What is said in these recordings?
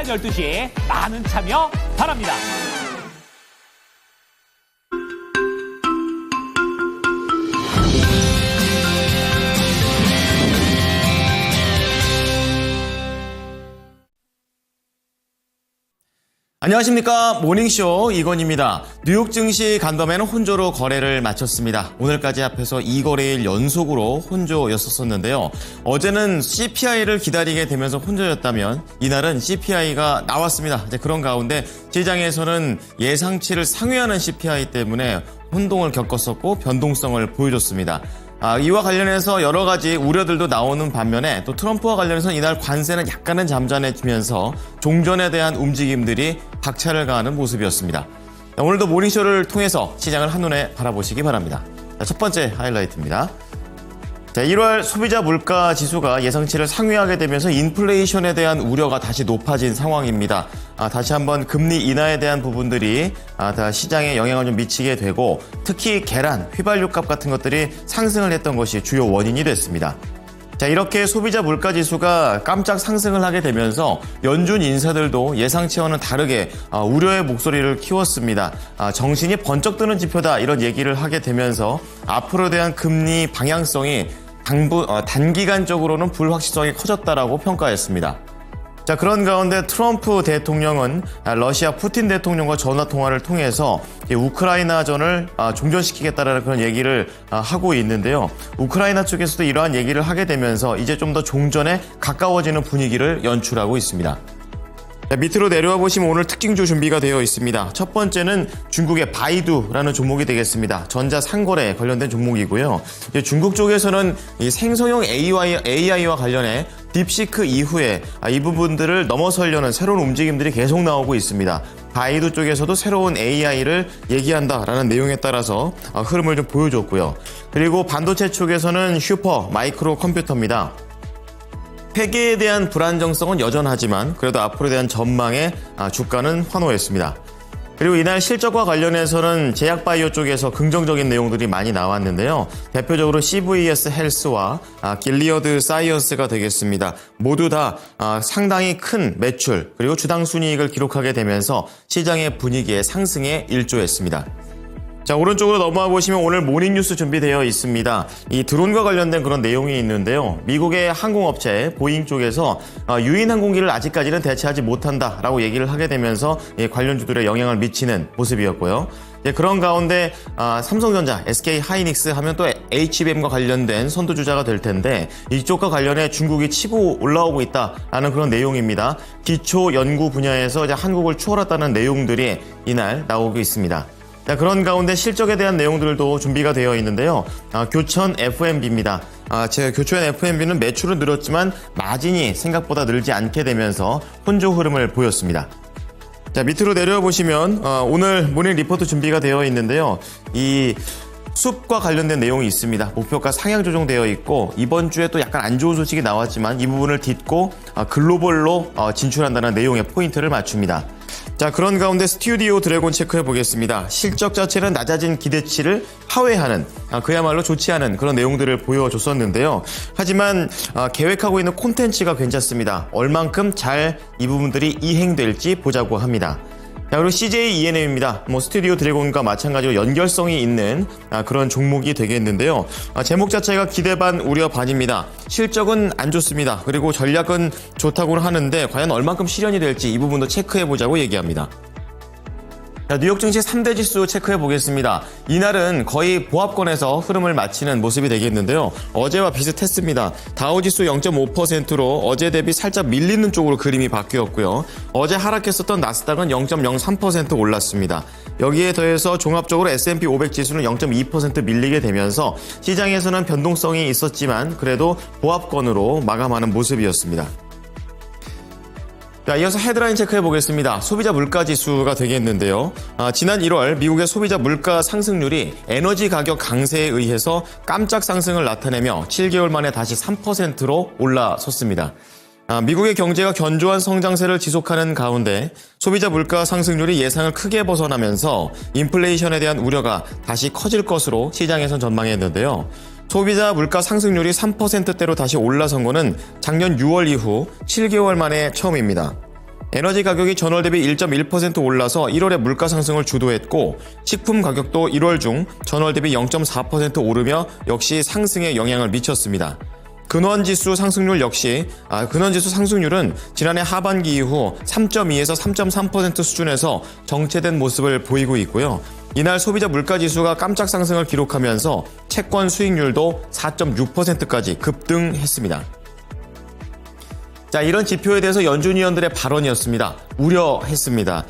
12시 많은 참여 바랍니다. 안녕하십니까. 모닝쇼 이건입니다. 뉴욕 증시 간밤에는 혼조로 거래를 마쳤습니다. 오늘까지 합해서 2거래일 연속으로 혼조였었는데요. 어제는 CPI를 기다리게 되면서 혼조였다면 이날은 CPI가 나왔습니다. 이제 그런 가운데 시장에서는 예상치를 상회하는 CPI 때문에 혼동을 겪었었고 변동성을 보여줬습니다. 이와 관련해서 여러 가지 우려들도 나오는 반면에 또 트럼프와 관련해서 이날 관세는 약간은 잠잠해지면서 종전에 대한 움직임들이 박차를 가하는 모습이었습니다. 오늘도 모닝쇼를 통해서 시장을 한눈에 바라보시기 바랍니다. 첫 번째 하이라이트입니다. 1월 소비자 물가 지수가 예상치를 상회하게 되면서 인플레이션에 대한 우려가 다시 높아진 상황입니다. 다시 한번 금리 인하에 대한 부분들이 다 시장에 영향을 좀 미치게 되고 특히 계란, 휘발유값 같은 것들이 상승을 했던 것이 주요 원인이 됐습니다. 이렇게 소비자 물가 지수가 깜짝 상승을 하게 되면서 연준 인사들도 예상치와는 다르게 우려의 목소리를 키웠습니다. 정신이 번쩍 드는 지표다 이런 얘기를 하게 되면서 앞으로 대한 금리 방향성이 단기간적으로는 불확실성이 커졌다라고 평가했습니다. 그런 가운데 트럼프 대통령은 러시아 푸틴 대통령과 전화통화를 통해서 우크라이나전을 종전시키겠다라는 그런 얘기를 하고 있는데요. 우크라이나 쪽에서도 이러한 얘기를 하게 되면서 이제 좀 더 종전에 가까워지는 분위기를 연출하고 있습니다. 밑으로 내려와 보시면 오늘 특징주 준비가 되어 있습니다. 첫 번째는 중국의 바이두라는 종목이 되겠습니다. 전자상거래에 관련된 종목이고요. 중국 쪽에서는 이 생성형 AI와 관련해 딥시크 이후에 이 부분들을 넘어서려는 새로운 움직임들이 계속 나오고 있습니다. 바이두 쪽에서도 새로운 AI를 얘기한다라는 내용에 따라서 흐름을 좀 보여줬고요. 그리고 반도체 쪽에서는 슈퍼 마이크로 컴퓨터입니다. 회계에 대한 불안정성은 여전하지만 그래도 앞으로에 대한 전망에 주가는 환호했습니다. 그리고 이날 실적과 관련해서는 제약바이오 쪽에서 긍정적인 내용들이 많이 나왔는데요. 대표적으로 CVS 헬스와 길리어드 사이언스가 되겠습니다. 모두 다 상당히 큰 매출 그리고 주당 순이익을 기록하게 되면서 시장의 분위기의 상승에 일조했습니다. 오른쪽으로 넘어와 보시면 오늘 모닝뉴스 준비되어 있습니다. 이 드론과 관련된 그런 내용이 있는데요. 미국의 항공업체 보잉 쪽에서 유인 항공기를 아직까지는 대체하지 못한다라고 얘기를 하게 되면서 관련주들에 영향을 미치는 모습이었고요. 그런 가운데 삼성전자, SK 하이닉스 하면 또 HBM과 관련된 선두주자가 될 텐데 이쪽과 관련해 중국이 치고 올라오고 있다라는 그런 내용입니다. 기초 연구 분야에서 이제 한국을 추월했다는 내용들이 이날 나오고 있습니다. 그런 가운데 실적에 대한 내용들도 준비가 되어 있는데요. 교천 F&B입니다. 제가 교천 F&B는 매출은 늘었지만 마진이 생각보다 늘지 않게 되면서 혼조 흐름을 보였습니다. 밑으로 내려와 보시면 오늘 모닝 리포트 준비가 되어 있는데요. 이 숲과 관련된 내용이 있습니다. 목표가 상향 조정되어 있고 이번 주에 또 약간 안 좋은 소식이 나왔지만 이 부분을 딛고 글로벌로 진출한다는 내용의 포인트를 맞춥니다. 그런 가운데 스튜디오 드래곤 체크해 보겠습니다. 실적 자체는 낮아진 기대치를 하회하는 그야말로 좋지 않은 그런 내용들을 보여줬었는데요. 하지만 계획하고 있는 콘텐츠가 괜찮습니다. 얼만큼 잘 이 부분들이 이행될지 보자고 합니다. 그리고 CJ ENM입니다. 스튜디오 드래곤과 마찬가지로 연결성이 있는 그런 종목이 되겠는데요. 제목 자체가 기대 반 우려 반입니다. 실적은 안 좋습니다. 그리고 전략은 좋다고는 하는데 과연 얼만큼 실현이 될지 이 부분도 체크해보자고 얘기합니다. 뉴욕 증시 3대 지수 체크해 보겠습니다. 이날은 거의 보합권에서 흐름을 마치는 모습이 되겠는데요. 어제와 비슷했습니다. 다우지수 0.5%로 어제 대비 살짝 밀리는 쪽으로 그림이 바뀌었고요. 어제 하락했었던 나스닥은 0.03% 올랐습니다. 여기에 더해서 종합적으로 S&P 500 지수는 0.2% 밀리게 되면서 시장에서는 변동성이 있었지만 그래도 보합권으로 마감하는 모습이었습니다. 이어서 헤드라인 체크해 보겠습니다. 소비자 물가 지수가 되겠는데요. 지난 1월 미국의 소비자 물가 상승률이 에너지 가격 강세에 의해서 깜짝 상승을 나타내며 7개월 만에 다시 3%로 올라섰습니다. 미국의 경제가 견조한 성장세를 지속하는 가운데 소비자 물가 상승률이 예상을 크게 벗어나면서 인플레이션에 대한 우려가 다시 커질 것으로 시장에선 전망했는데요. 소비자 물가 상승률이 3%대로 다시 올라선 것은 작년 6월 이후 7개월 만에 처음입니다. 에너지 가격이 전월 대비 1.1% 올라서 1월에 물가 상승을 주도했고 식품 가격도 1월 중 전월 대비 0.4% 오르며 역시 상승에 영향을 미쳤습니다. 근원지수 상승률은 지난해 하반기 이후 3.2에서 3.3% 수준에서 정체된 모습을 보이고 있고요. 이날 소비자 물가지수가 깜짝 상승을 기록하면서 채권 수익률도 4.6%까지 급등했습니다. 자, 이런 지표에 대해서 연준 위원들의 발언이었습니다. 우려했습니다.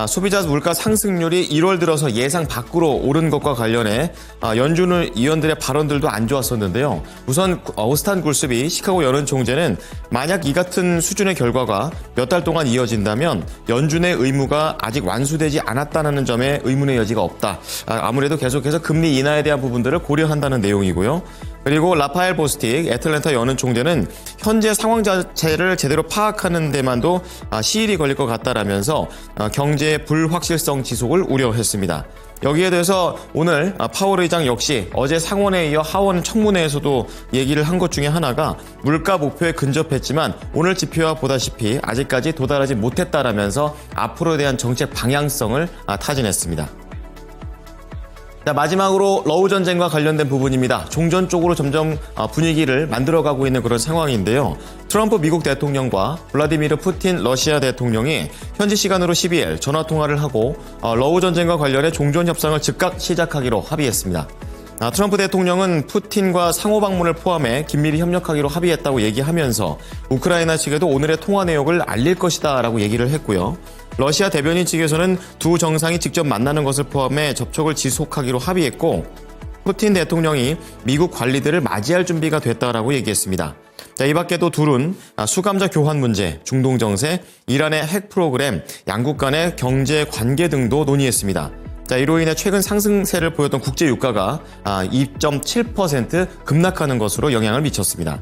소비자 물가 상승률이 1월 들어서 예상 밖으로 오른 것과 관련해 연준 위원들의 발언들도 안 좋았었는데요. 우선 오스탄 굴스비 시카고 연은총재는 만약 이 같은 수준의 결과가 몇 달 동안 이어진다면 연준의 의무가 아직 완수되지 않았다는 점에 의문의 여지가 없다. 아무래도 계속해서 금리 인하에 대한 부분들을 고려한다는 내용이고요. 그리고 라파엘 보스틱 애틀랜타 연은총재는 현재 상황 자체를 제대로 파악하는 데만도 시일이 걸릴 것 같다라면서 경제의 불확실성 지속을 우려했습니다. 여기에 대해서 오늘 파월 의장 역시 어제 상원에 이어 하원 청문회에서도 얘기를 한 것 중에 하나가 물가 목표에 근접했지만 오늘 지표와 보다시피 아직까지 도달하지 못했다라면서 앞으로에 대한 정책 방향성을 타진했습니다. 자, 마지막으로 러우 전쟁과 관련된 부분입니다. 종전 쪽으로 점점 분위기를 만들어가고 있는 그런 상황인데요. 트럼프 미국 대통령과 블라디미르 푸틴 러시아 대통령이 현지 시간으로 12일 전화통화를 하고 러우 전쟁과 관련해 종전 협상을 즉각 시작하기로 합의했습니다. 트럼프 대통령은 푸틴과 상호방문을 포함해 긴밀히 협력하기로 합의했다고 얘기하면서 우크라이나 측에도 오늘의 통화 내용을 알릴 것이다 라고 얘기를 했고요. 러시아 대변인 측에서는 두 정상이 직접 만나는 것을 포함해 접촉을 지속하기로 합의했고 푸틴 대통령이 미국 관리들을 맞이할 준비가 됐다라고 얘기했습니다. 자, 이 밖에도 둘은 수감자 교환 문제, 중동 정세, 이란의 핵 프로그램, 양국 간의 경제 관계 등도 논의했습니다. 자, 이로 인해 최근 상승세를 보였던 국제 유가가 2.7% 급락하는 것으로 영향을 미쳤습니다.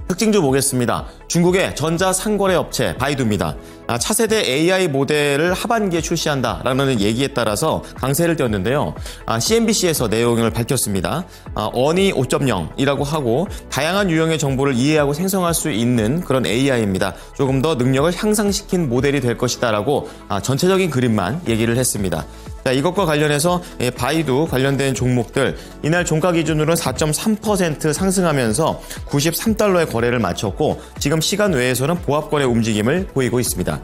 특징주 보겠습니다. 중국의 전자상거래 업체 바이두입니다. 차세대 AI 모델을 하반기에 출시한다라는 얘기에 따라서 강세를 띄웠는데요. CNBC에서 내용을 밝혔습니다. 어니 5.0이라고 하고 다양한 유형의 정보를 이해하고 생성할 수 있는 그런 AI입니다. 조금 더 능력을 향상시킨 모델이 될 것이다라고 전체적인 그림만 얘기를 했습니다. 자, 이것과 관련해서 바이두 관련된 종목들 이날 종가 기준으로는 4.3% 상승하면서 93달러의 거래를 마쳤고 지금 시간 외에서는 보합거래 움직임을 보이고 있습니다.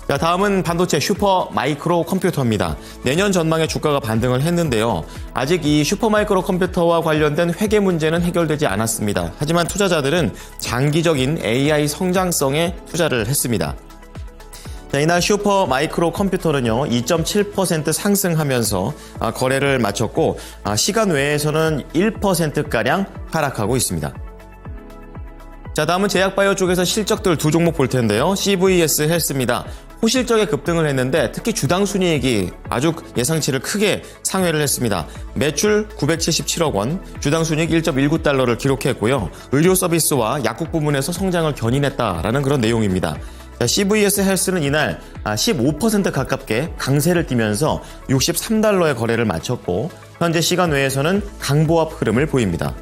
자, 다음은 반도체 슈퍼 마이크로 컴퓨터입니다. 내년 전망에 주가가 반등을 했는데요. 아직 이 슈퍼 마이크로 컴퓨터와 관련된 회계 문제는 해결되지 않았습니다. 하지만 투자자들은 장기적인 AI 성장성에 투자를 했습니다. 자, 이날 슈퍼 마이크로 컴퓨터는요 2.7% 상승하면서 거래를 마쳤고 시간 외에서는 1%가량 하락하고 있습니다. 자, 다음은 제약바이오 쪽에서 실적들 두 종목 볼 텐데요. CVS 헬스입니다. 호실적에 급등을 했는데 특히 주당 순이익이 아주 예상치를 크게 상회를 했습니다. 매출 977억 원, 주당 순이익 1.19달러를 기록했고요. 의료 서비스와 약국 부문에서 성장을 견인했다라는 그런 내용입니다. CVS 헬스는 이날 15% 가깝게 강세를 띠면서 63달러의 거래를 마쳤고 현재 시간 외에서는 강보합 흐름을 보입니다.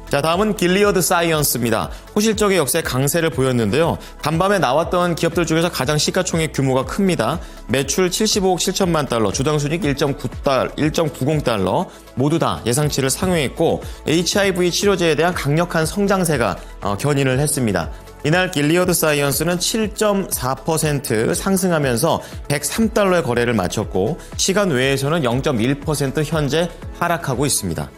자, 다음은 길리어드 사이언스입니다. 호실적의 역세 강세를 보였는데요. 간밤에 나왔던 기업들 중에서 가장 시가총액 규모가 큽니다. 매출 75억 7천만 달러, 주당 순이익 1.90달러 모두 다 예상치를 상회했고 HIV 치료제에 대한 강력한 성장세가 견인을 했습니다. 이날 길리어드 사이언스는 7.4% 상승하면서 103달러의 거래를 마쳤고 시간 외에서는 0.1% 현재 하락하고 있습니다.